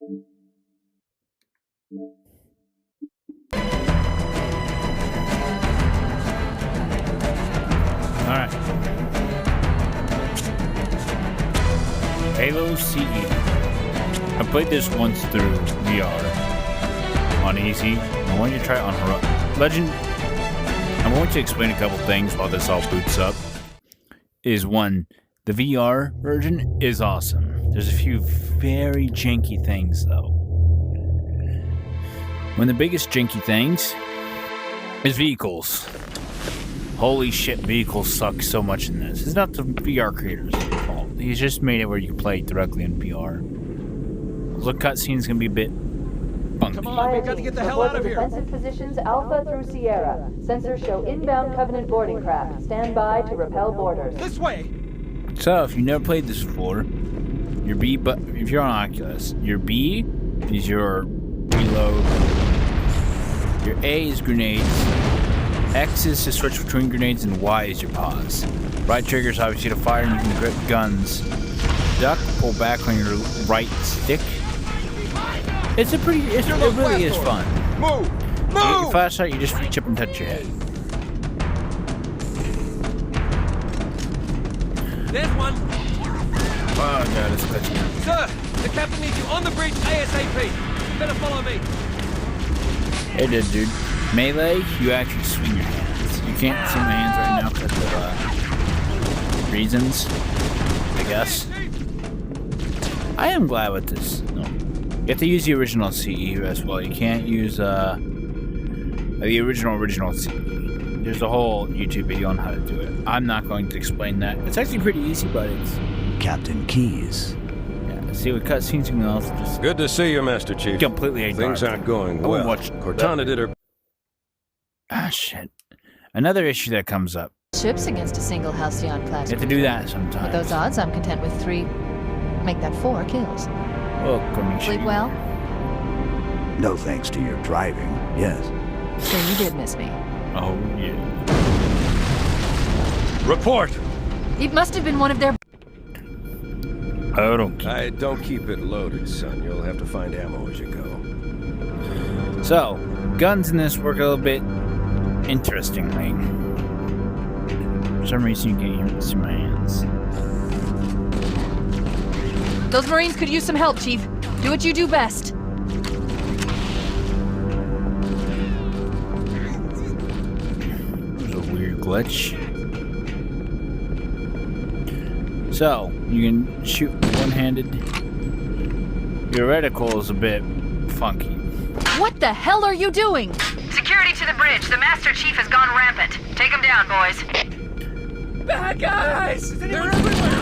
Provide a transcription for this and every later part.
Alright. Halo CE. I played this once through VR on easy. I want you to try it on Legend. I'm going to explain a couple things while this all boots up. Is one, the VR version is awesome. There's a few very janky things though. One of the biggest janky things is vehicles. Holy shit, vehicles suck so much in this. It's not the VR creator's fault. He's just made it where you can play directly in VR. The cutscene's gonna be a bit funky. Come on, we've got to get the hell out of here. Defensive positions Alpha through Sierra. Sensors show inbound Covenant boarding craft. Stand by to repel boarders. This way. So, if you never played this before, your B, but if you're on Oculus, your B is your reload. Your A is grenades. X is to switch between grenades, and Y is your pause. Right trigger is obviously to fire, and you can grip guns. Duck, pull back on your right stick. It really is fun. Move! You get your flashlight, you just reach up and touch your head. There's one. Oh god, it's glitchy. Sir, the captain needs you on the bridge ASAP. Better follow me. It did, dude. Melee, you actually swing your hands. You can't see my hands right now because of reasons, I guess. I am glad with this. No. You have to use the original CE as well. You can't use the original CE. There's a whole YouTube video on how to do it. I'm not going to explain that. It's actually pretty easy, but it's... Captain Keyes. Yeah, see what cutscenes you can also just... Good to see you, Master Chief. Completely ignore. Things aren't going I won't well. watch Cortana did her... Ah, shit. Another issue that comes up. Ships against a single Halcyon class. You have to do that sometimes. With those odds, I'm content with 3. Make that 4 kills. Welcome, Sleep well? No thanks to your driving, yes. So you did miss me. Oh, yeah. Report! It must have been one of their... I don't care. I don't keep it loaded, son. You'll have to find ammo as you go. So, guns in this work a little bit interestingly. For some reason, you can't even see my hands. Those Marines could use some help, Chief. Do what you do best. There's a weird glitch. So, you can shoot one-handed. Your reticle is a bit funky. What the hell are you doing? Security to the bridge. The Master Chief has gone rampant. Take him down, boys. Bad guys! They're everywhere!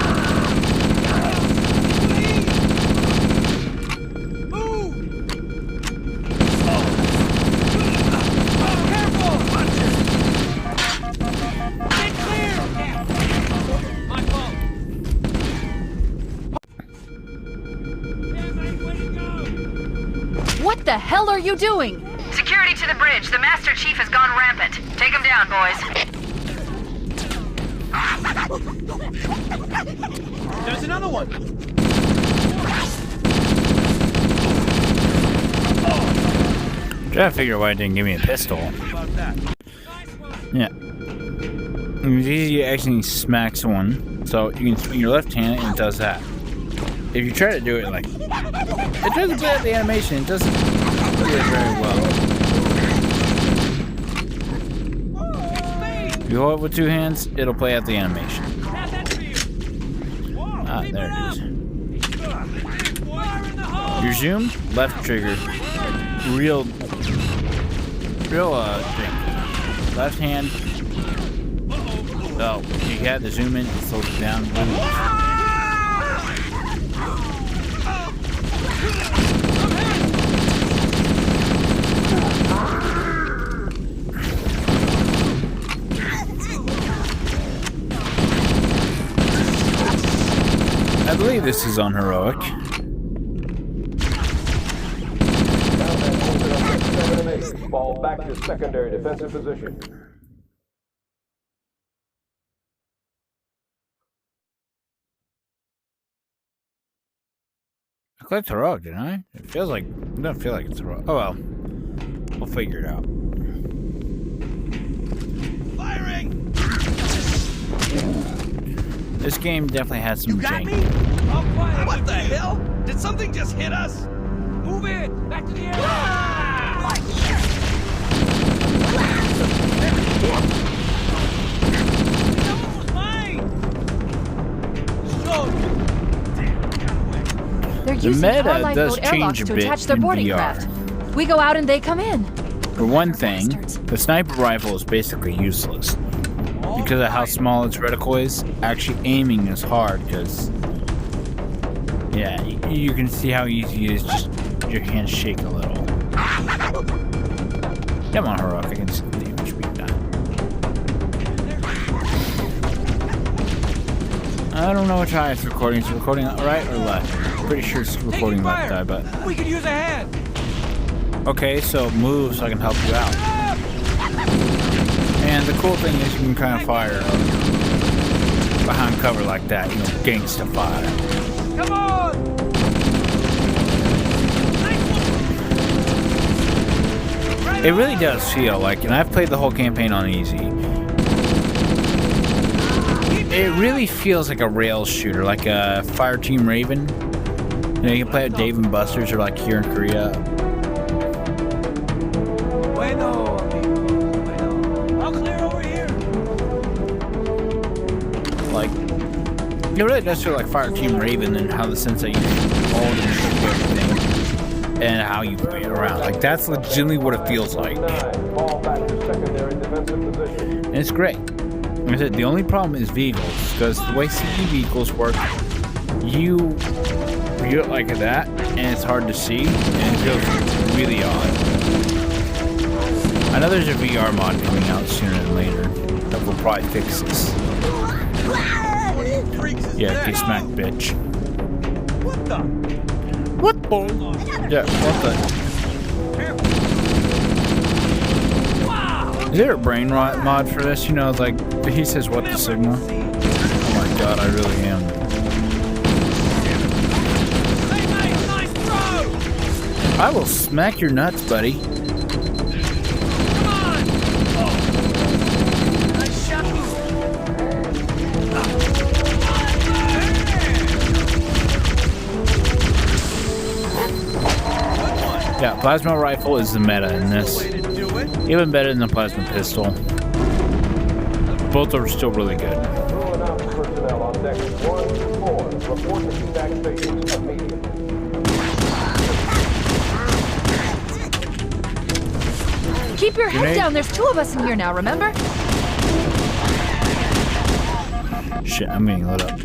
What the hell are you doing? Security to the bridge. The Master Chief has gone rampant. Take him down, boys. There's another one! Trying to figure out why it didn't give me a pistol. Yeah. It's easy to actually smack someone. So you can swing your left hand and it does that. If you try to do it like... It doesn't play out the animation. It doesn't do it very well. If you hold it with 2 hands, it'll play out the animation. Ah, there it is. Your zoom, left trigger. Real thing. Left hand. Oh, you had the zoom in, it slows it down. I believe this is on heroic. Fall back to secondary defensive position. clicked heroic, didn't I? It feels like... It doesn't feel like it's heroic. Oh well. We'll figure it out. Firing! This game definitely has some jank. All quiet. What the hell? Did something just hit us? Move it! Back to the area! That was mine! They're The using meta our does lifeboat airlocks change a to bit attach their in boarding VR. craft. We go out and they come in. For one thing, the sniper rifle is basically useless. Because of how small its reticle is, actually aiming is hard because... Yeah, you can see how easy it is, just your hands shake a little. Come on, Heroic, I can see the damage being done. I don't know which eye it's recording. Is it recording right or left? Pretty sure it's recording left eye, but... We could use a hand! Okay, so move so I can help you out. And the cool thing is you can kind of fire behind cover like that, you know, gangsta fire. Come on! It really does feel like, and I've played the whole campaign on easy. It really feels like a rails shooter, like a Fireteam Raven. You know, you can play at Dave and Buster's or like here in Korea. Bueno, amigo. Bueno. All clear over here. Like, it really does feel like Fireteam Raven and how the sensei uses all the everything and how you play it around. Like, that's legitimately what it feels like. 9, fall back to secondary defensive position. And it's great. Like I said, the only problem is vehicles, because the way CE vehicles work, you view it like that, and it's hard to see, and it feels really odd. I know there's a VR mod coming out sooner than later that will probably fix this. Yeah, get smacked, bitch. What the? What the? Yeah, what the? Is there a brain rot mod for this? You know, like, he says, what the Sigma? Oh my god, I really am. Hey, mate, nice throw! I will smack your nuts, buddy. Come on! Nice shot. Yeah, plasma rifle is the meta in this. Even better than the plasma pistol. Both are still really good. Ruling out personnel on deck 1 to 4. Report to feedback stations immediately. Keep your head Grenade. down. There's two of us in here now, remember? Shit, I'm getting lit up.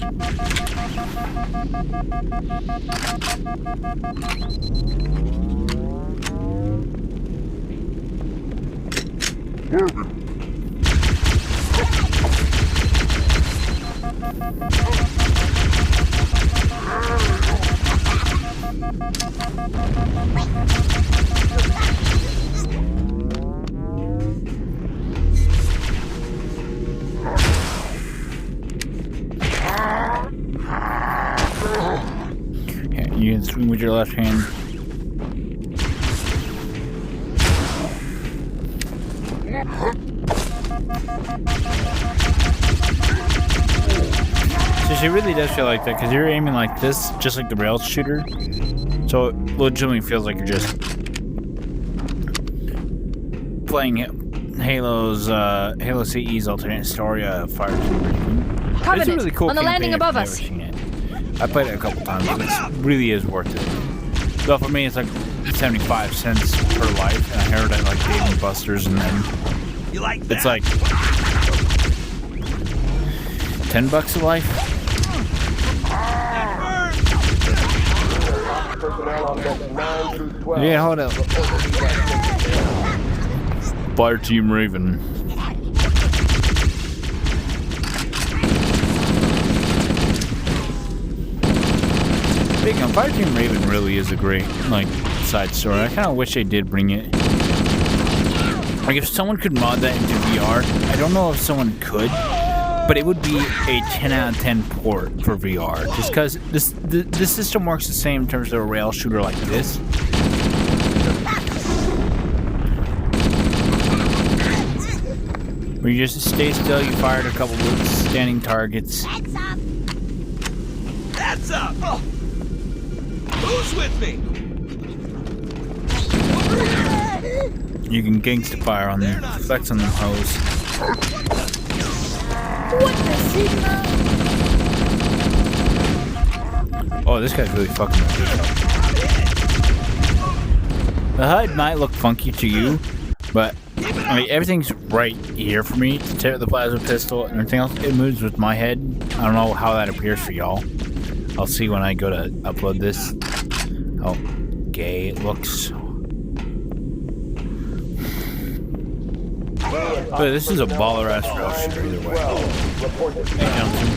Yeah, you can swing with your left hand. So it really does feel like that because you're aiming like this, just like the rails shooter. So it legitimately feels like you're just playing Halo's Halo CE's alternate story Fireteam. It's a Covenant, really cool on the landing campaign if above you've us. never seen it. I played it a couple times, but it really is worth it. So for me, it's like 75 cents per life, and I heard it at like Dave and Buster's, and then You like that? it's like $10 a life. Personnel on deck 9 through 12. Yeah, hold up. Fireteam Raven. Speaking of Fireteam Raven, really is a great like side story. I kind of wish they did bring it. Like if someone could mod that into VR, I don't know if someone could, but it would be a 10 out of 10 port for VR, just because this system works the same in terms of a rail shooter like this. Where you just stay still, you fired a couple of standing targets. That's up! Oh. Who's with me? You can gangsta fire on them, flex on them hoes. Oh, this guy's really fucking up. The HUD might look funky to you, but I mean, everything's right here for me to tear the plasma pistol, and everything else, it moves with my head. I don't know how that appears for y'all. I'll see when I go to upload this. How gay it looks. But this is a baller ass rail shooter either way. Hey, Johnson.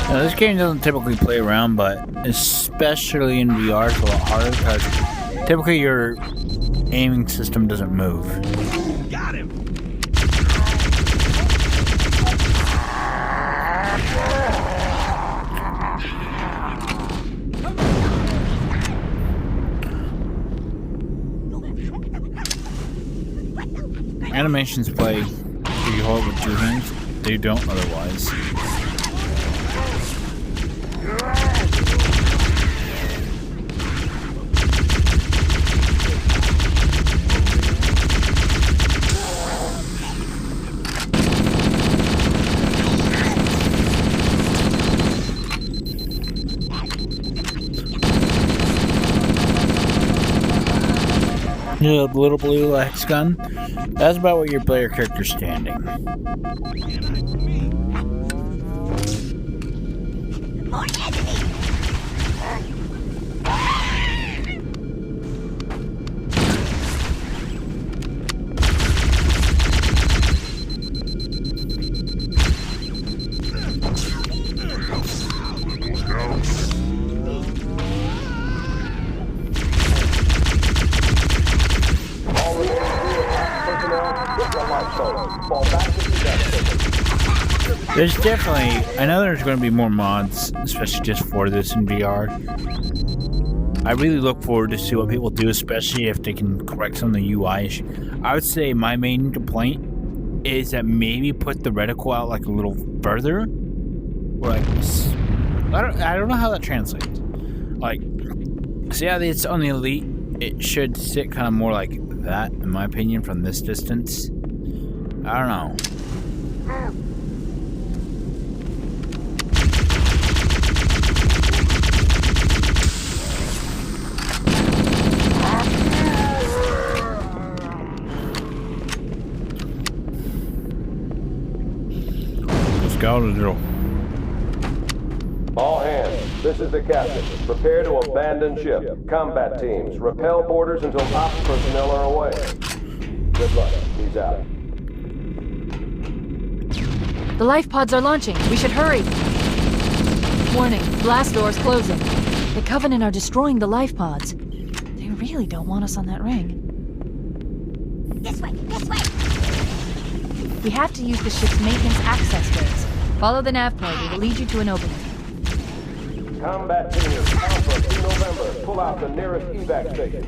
Now, this game doesn't typically play around, but especially in VR, it's a lot harder because typically your aiming system doesn't move. Got him! Animations play if you hold with 2 hands, they don't otherwise. Yeah, the little blue X gun. That's about what your player character's standing. There's definitely, I know there's going to be more mods, especially just for this in VR. I really look forward to see what people do, especially if they can correct some of the UI issues. I would say my main complaint is that maybe put the reticle out like a little further. Or like, I don't know how that translates. Like, see how it's on the Elite? It should sit kind of more like that, in my opinion, from this distance. I don't know. All hands, this is the captain. Prepare to abandon ship. Combat teams, repel borders until ops personnel are away. Good luck. He's out. The life pods are launching. We should hurry. Warning, blast doors closing. The Covenant are destroying the life pods. They really don't want us on that ring. This way, this way! We have to use the ship's maintenance access codes. Follow the nav point. It will lead you to an opening. Combat teams, Alpha to November. Pull out the nearest evac stations.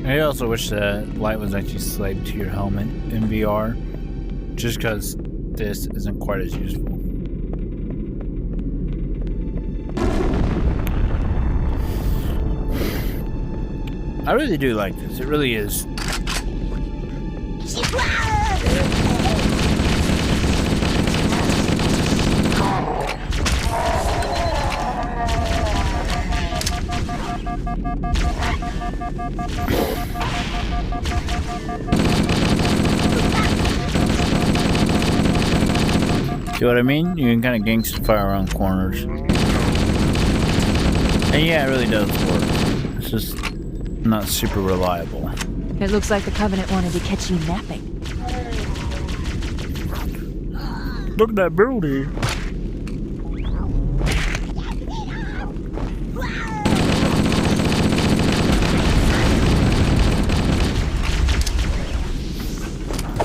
I also wish the light was actually slaved to your helmet in VR, just because this isn't quite as useful. I really do like this. It really is. See what I mean? You can kind of gangster fire around corners. And yeah, it really does work. It's just not super reliable. It looks like the Covenant wanted to catch you napping. Look at that building.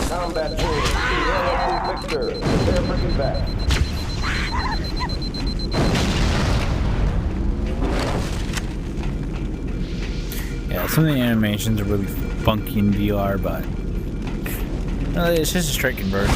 Combat team, Sierra 2 Victor, prepare for evac. Yeah, some of the animations are really funky in VR, but it's just a straight conversion.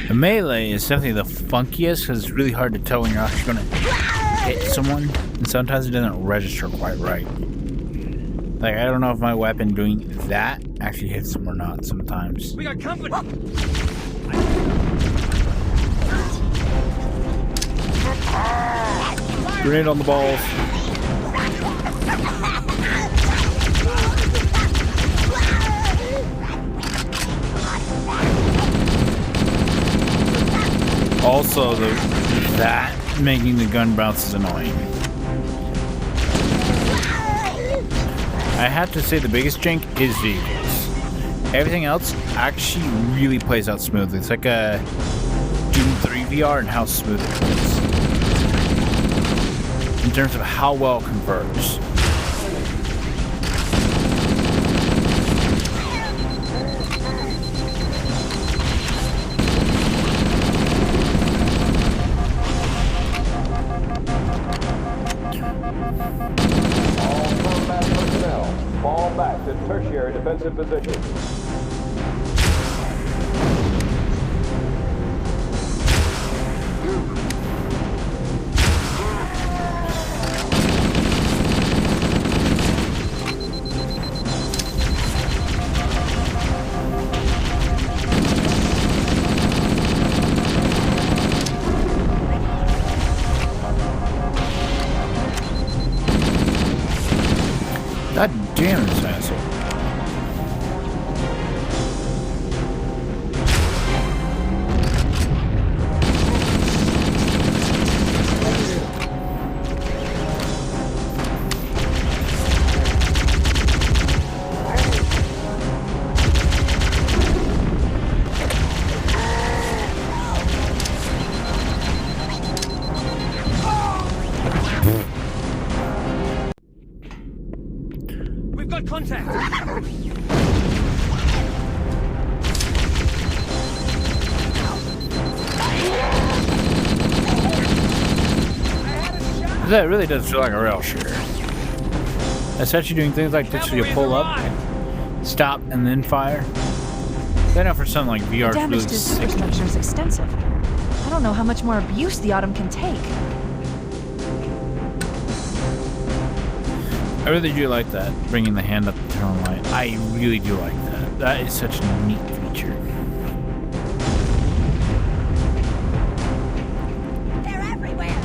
The melee is definitely the funkiest because it's really hard to tell when you're actually going to hit someone, and sometimes it doesn't register quite right. Like, I don't know if my weapon doing that actually hits them or not sometimes. We got company. Grenade on the balls. Also, that making the gun bounce is annoying. I have to say the biggest jank is vehicles. Everything else actually really plays out smoothly. It's like a Doom 3 VR and how smooth it plays. In terms of how well it converts. Tertiary defensive position. God damn this asshole. We've got contact. That really does feel like a rail shooter. Especially doing things like this where you pull up, stop, and then fire. I know for something like VR, The damage it's to the really superstructure is extensive. I don't know how much more abuse the Autumn can take. I really do like that, bringing the hand up to turn on light. I really do like that. That is such a neat feature. They're everywhere.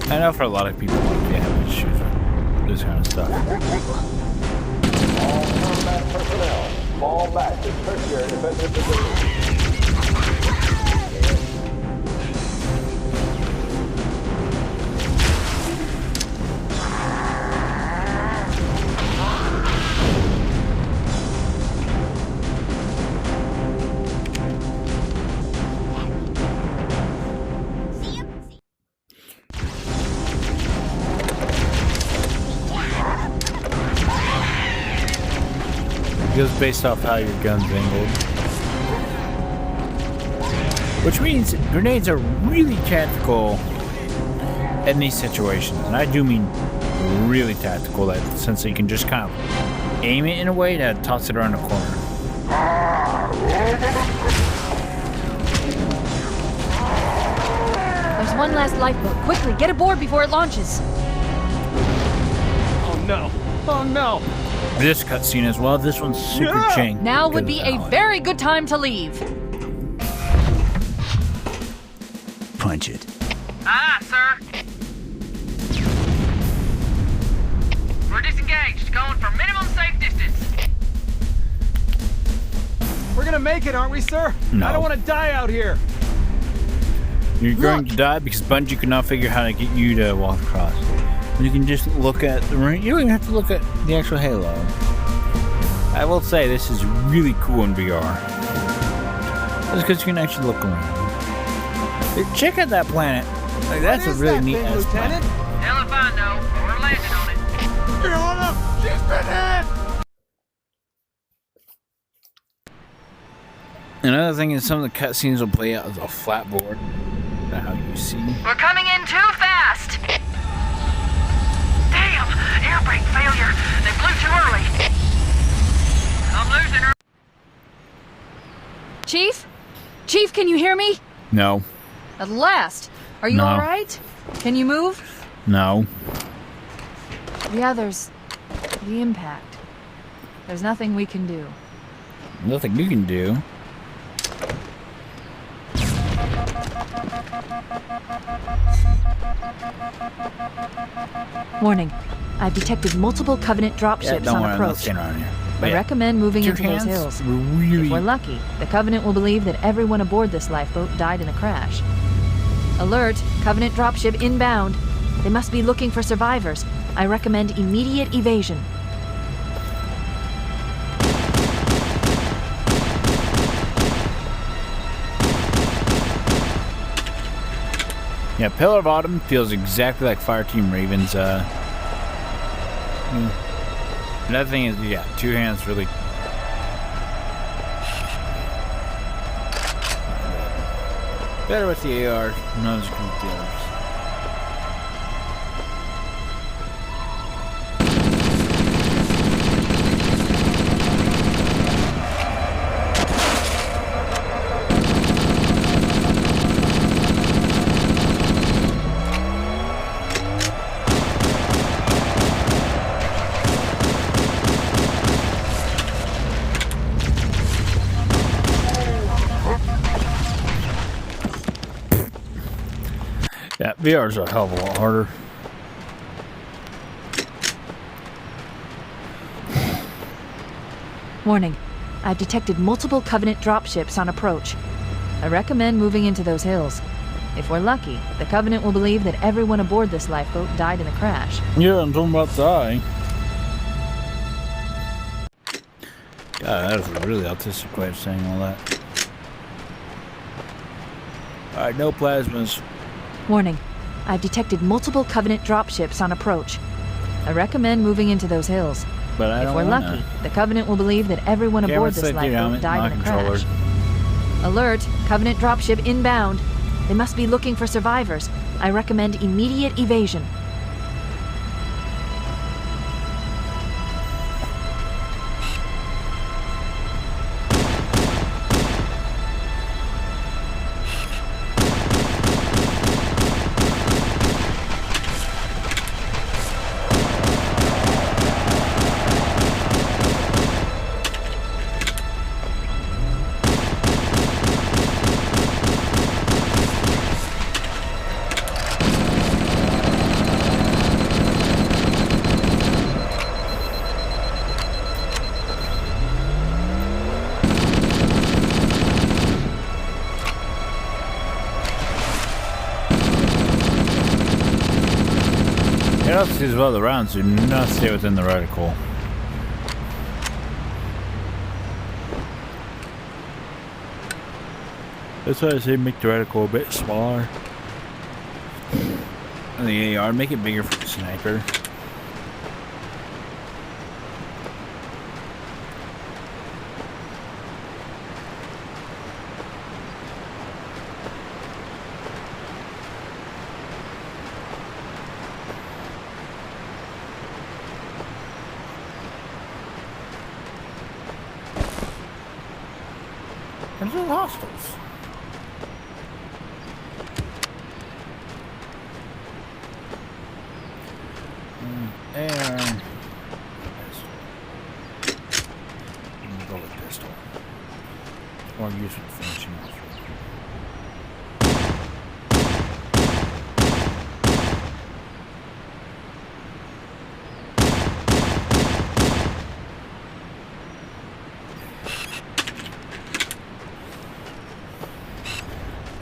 I know for a lot of people, like, they have issues with this kind of stuff. All combat personnel, fall back to tertiary defensive position. It goes based off how your gun's angled. Which means grenades are really tactical in these situations. And I do mean really tactical, that since you can just kind of aim it in a way to toss it around the corner. There's one last lifeboat. Quickly, get aboard before it launches. Oh no. Oh no! This cutscene as well. This one's super ching. Now would be Good a lord. very good time to leave. Punch it. Aye, sir. We're disengaged, going for minimum safe distance. We're gonna make it, aren't we, sir? No. I don't want to die out here. You're going to die because Bungie could not figure how to get you to walk across. You can just look at the ring. You don't even have to look at the actual Halo. I will say this is really cool in VR. That's because you can actually look around. Hey, check out that planet. Like, that's a really neat ass planet. Hell if I know. We're landing on it. She's been hit! Another thing is some of the cutscenes will play out as a flat board. That's how you see. We're coming in too fast. Damn! Air brake failure. They flew too early. I'm losing her. Chief? Chief, can you hear me? No. At last. Are you No. all right? Can you move? No. Yeah, there's the impact. There's nothing we can do. Nothing you can do. Warning. I've detected multiple Covenant Yeah, dropships don't on worry, I'm not approach. staying around here. But I yeah, recommend moving your into those hands hills. were really. If we're lucky, the Covenant will believe that everyone aboard this lifeboat died in the crash. Alert! Covenant dropship inbound. They must be looking for survivors. I recommend immediate evasion. Yeah, Pillar of Autumn feels exactly like Fireteam Raven's. Another thing is, yeah, two hands really. Better with the AR, not as good with the others. Yeah, VR's a hell of a lot harder. Warning. I've detected multiple Covenant dropships on approach. I recommend moving into those hills. If we're lucky, the Covenant will believe that everyone aboard this lifeboat died in the crash. Yeah, I'm talking about dying. God, that was a really autistic way of saying all that. Alright, no plasmas. Warning. I've detected multiple Covenant dropships on approach. I recommend moving into those hills. But I If don't we're wanna. lucky, the Covenant will believe that everyone Yeah, aboard what's this that dude? lifeboat I'm died in the controller. crash. Alert! Covenant dropship inbound. They must be looking for survivors. I recommend immediate evasion. It also says, well, the rounds do not stay within the reticle. That's why I say make the reticle a bit smaller. And the AR, make it bigger for the sniper. There's no hostiles. Air. Or use it for finishing off.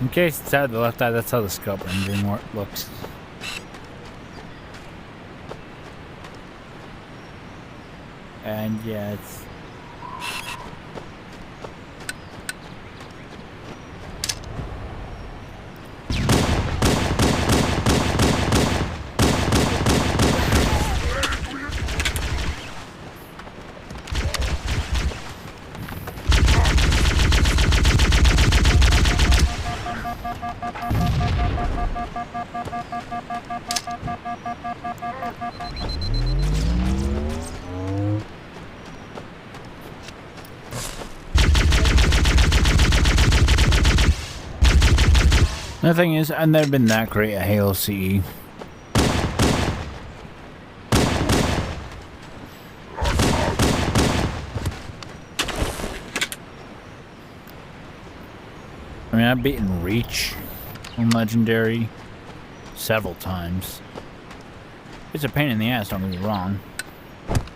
In case it's out of the left eye, that's how the scope rendering looks. And yeah, it's... The thing is, I've never been that great at Halo CE. I mean, I've beaten Reach on Legendary several times. It's a pain in the ass, don't get me wrong.